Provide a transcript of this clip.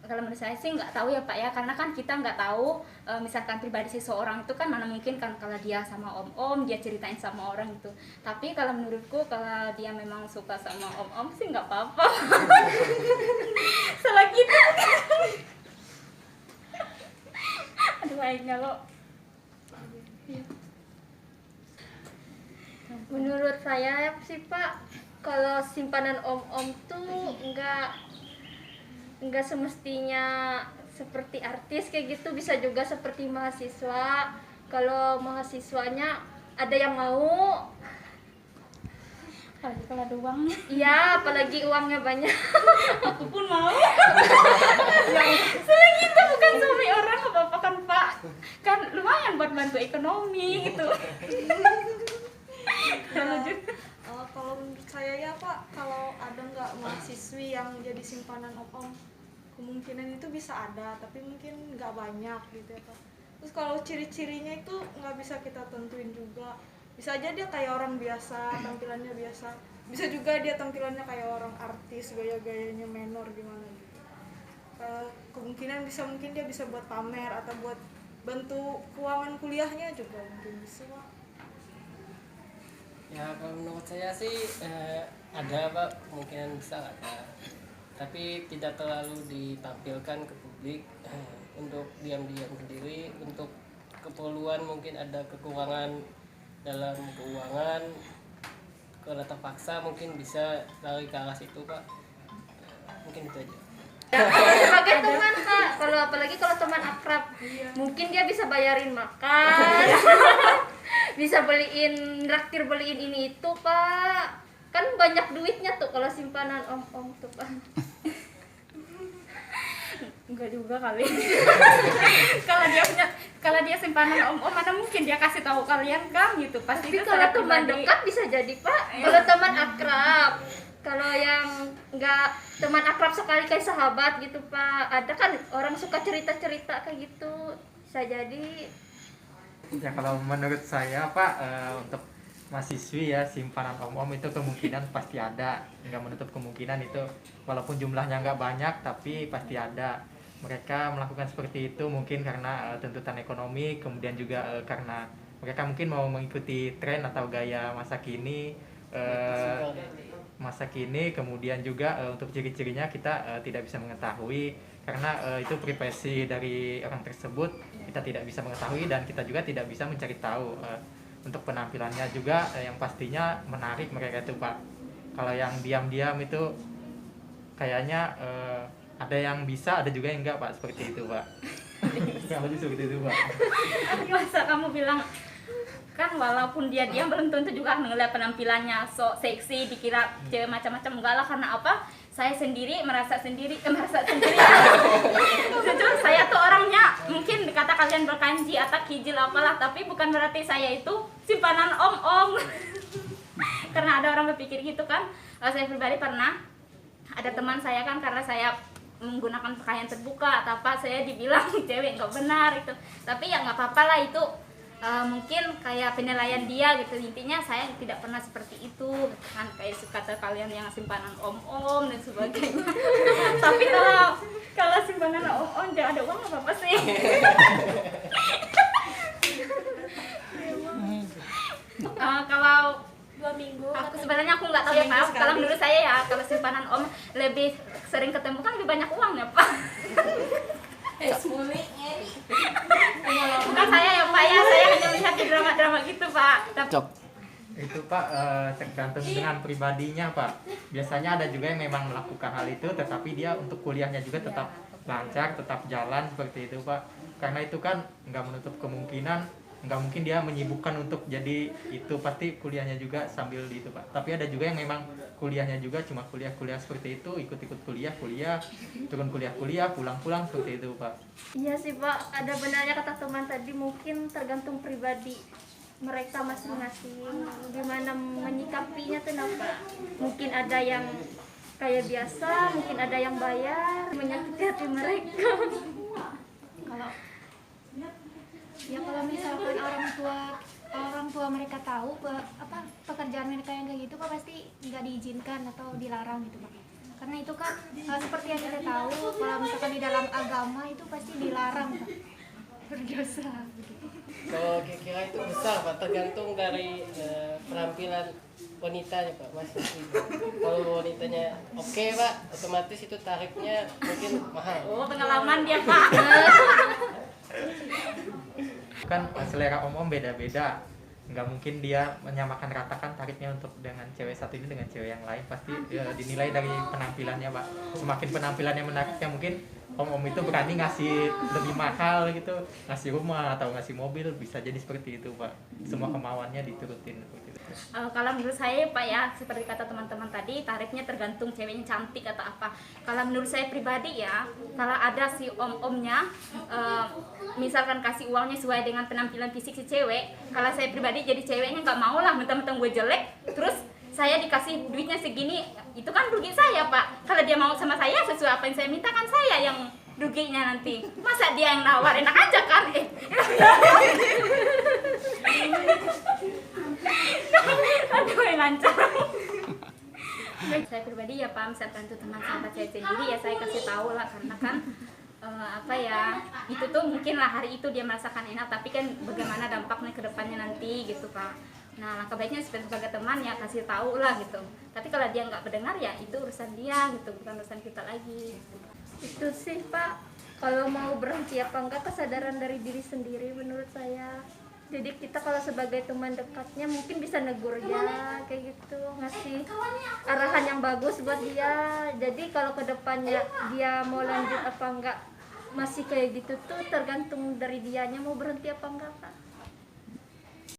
Kalau menurut saya sih nggak tahu ya Pak ya, karena kan kita nggak tahu misalkan pribadi seseorang itu kan mana mungkin kan kalau dia sama om-om dia ceritain sama orang itu. Tapi kalau menurutku kalau dia memang suka sama om-om sih nggak apa-apa. Salah gitu. Aduh akhirnya lo. Menurut saya sih Pak, kalau simpanan om-om tuh nggak semestinya seperti artis kayak gitu, bisa juga seperti mahasiswa. Kalau mahasiswanya ada yang mau, Apalagi kalau ada uangnya. iya apalagi uangnya banyak. Aku pun mau. Selagi itu bukan suami orang apa-apa kan Pak. Kan lumayan buat bantu ekonomi gitu. Kalau menurut saya ya Pak, kalau ada nggak mahasiswi yang jadi simpanan om-om, kemungkinan itu bisa ada, tapi mungkin nggak banyak gitu ya Pak. Terus kalau ciri-cirinya itu nggak bisa kita tentuin juga, bisa aja dia kayak orang biasa, tampilannya biasa, bisa juga dia tampilannya kayak orang artis, gaya-gayanya menor gimana gitu. Kemungkinan mungkin dia bisa buat pamer atau buat bantu keuangan kuliahnya juga mungkin bisa Pak. Ya kalau menurut saya sih ada Pak, kemungkinan bisa ada, tapi tidak terlalu ditampilkan ke publik, untuk diam-diam sendiri, untuk keperluan mungkin ada kekurangan dalam keuangan, kalau terpaksa mungkin bisa lari ke arah situ Pak. Mungkin itu aja. Sebagai teman Kak, kalau apalagi kalau teman akrab, mungkin dia bisa bayarin makan, bisa beliin ini itu Pak, kan banyak duitnya tuh kalau simpanan om-om tuh Pak. Enggak juga kali. Kalau dia simpanan om-om mana mungkin dia kasih tahu kalian kan gitu. Pasti Tapi itu kalau secara teman pribadi. dekat bisa jadi Pak, kalau teman akrab. Kalau yang nggak teman akrab sekali kayak sahabat gitu Pak, ada kan orang suka cerita-cerita kayak gitu, bisa jadi. Ya kalau menurut saya Pak, untuk mahasiswi ya simpanan om-om itu kemungkinan pasti ada, nggak menutup kemungkinan itu, walaupun jumlahnya nggak banyak tapi pasti ada. Mereka melakukan seperti itu mungkin karena tuntutan ekonomi, kemudian juga karena mereka mungkin mau mengikuti tren atau gaya masa kini, kemudian juga untuk ciri-cirinya kita tidak bisa mengetahui karena itu privasi dari orang tersebut, kita tidak bisa mengetahui dan kita juga tidak bisa mencari tahu. Untuk penampilannya juga yang pastinya menarik mereka itu Pak. Kalau yang diam-diam itu kayaknya ada yang bisa, ada juga yang enggak Pak, seperti itu Pak. Kalau seperti itu Pak. Masa kamu bilang kan walaupun dia diam belum tentu juga ngeliat penampilannya sok seksi dikira cewek macam-macam, enggak lah. Karena apa, saya sendiri merasa sendiri jujur saya tuh orangnya mungkin kata kalian berkanji atau kijil apalah, tapi bukan berarti saya itu simpanan om-om. Karena ada orang berpikir gitu kan. Saya pribadi pernah ada teman saya kan, karena saya menggunakan pakaian terbuka atau apa, saya dibilang cewek nggak benar itu. Tapi ya nggak apa-apa lah itu. Mungkin kayak penilaian dia gitu, intinya saya tidak pernah seperti itu kan, kayak kata kalian yang simpanan om-om dan sebagainya. Tapi kalau simpanan om-om jangan ada uang apa sih. Kalau 2 minggu aku sebenarnya aku nggak tahu ya Pak, kalau menurut saya ya kalau simpanan om lebih sering ketemu kan lebih banyak uang ya Pak. Bukan saya ya Pak ya, saya hanya melihat di drama-drama gitu Pak. Itu Pak tergantung dengan pribadinya Pak. Biasanya ada juga yang memang melakukan hal itu, tetapi dia untuk kuliahnya juga tetap lancar, tetap jalan seperti itu Pak. Karena itu kan nggak menutup kemungkinan, nggak mungkin dia menyibukkan untuk jadi itu, pasti kuliahnya juga sambil di itu Pak. Tapi ada juga yang memang kuliahnya juga cuma kuliah seperti itu, ikut-ikut kuliah, turun kuliah, pulang seperti itu Pak. Iya sih Pak, ada benarnya kata teman tadi, mungkin tergantung pribadi mereka masing-masing gimana menyikapinya tuh Pak. Mungkin ada yang kayak biasa, mungkin ada yang bayar, menyakiti hati mereka. Kalau misalkan orang tua mereka tahu pekerjaan mereka yang kayak gitu, Pak, pasti nggak diizinkan atau dilarang gitu Pak. karena itu kan seperti yang kita tahu kalau misalkan di dalam agama itu pasti dilarang Pak, berdosa begitu. Kalau kira-kira itu besar Pak, tergantung dari penampilan wanitanya Pak, Mas. Kalau wanitanya oke Pak, otomatis itu tarifnya mungkin mahal. Oh, pengalaman dia, Pak. Kan selera om-om beda-beda, nggak mungkin dia menyamakan ratakan tarifnya untuk dengan cewek satu ini dengan cewek yang lain. Pasti dinilai dari penampilannya Pak. Semakin penampilannya menariknya mungkin om-om itu berani ngasih lebih mahal gitu, ngasih rumah atau ngasih mobil, bisa jadi seperti itu Pak. Semua kemauannya diturutin seperti itu. Kalau menurut saya Pak ya, seperti kata teman-teman tadi, tarifnya tergantung ceweknya cantik atau apa. Kalau menurut saya pribadi ya, kalau ada si om-omnya misalkan kasih uangnya sesuai dengan penampilan fisik si cewek, kalau saya pribadi jadi ceweknya nggak mau lah, mentang-mentang gue jelek terus saya dikasih duitnya segini, itu kan rugi saya Pak. Kalau dia mau sama saya sesuai apa yang saya minta, kan saya yang ruginya nanti. Masa dia yang nawar, enak aja kan? Aduh, yang lancar. Saya pribadi ya Pak, misalkan itu teman sahabat saya sendiri ya saya kasih tahu lah, karena kan apa ya, itu tuh mungkin lah hari itu dia merasakan enak, tapi kan bagaimana dampaknya ke depannya nanti gitu Pak. Nah, langkah baiknya sebagai teman ya kasih tahu lah gitu. Tapi kalau dia nggak mendengar ya itu urusan dia gitu, bukan urusan kita lagi. Itu sih Pak, kalau mau berhenti apa enggak kesadaran dari diri sendiri menurut saya. Jadi kita kalau sebagai teman dekatnya mungkin bisa negur dia kayak gitu, ngasih arahan yang bagus buat dia. Jadi kalau kedepannya dia mau lanjut apa enggak masih kayak gitu tuh tergantung dari dianya mau berhenti apa enggak Pak.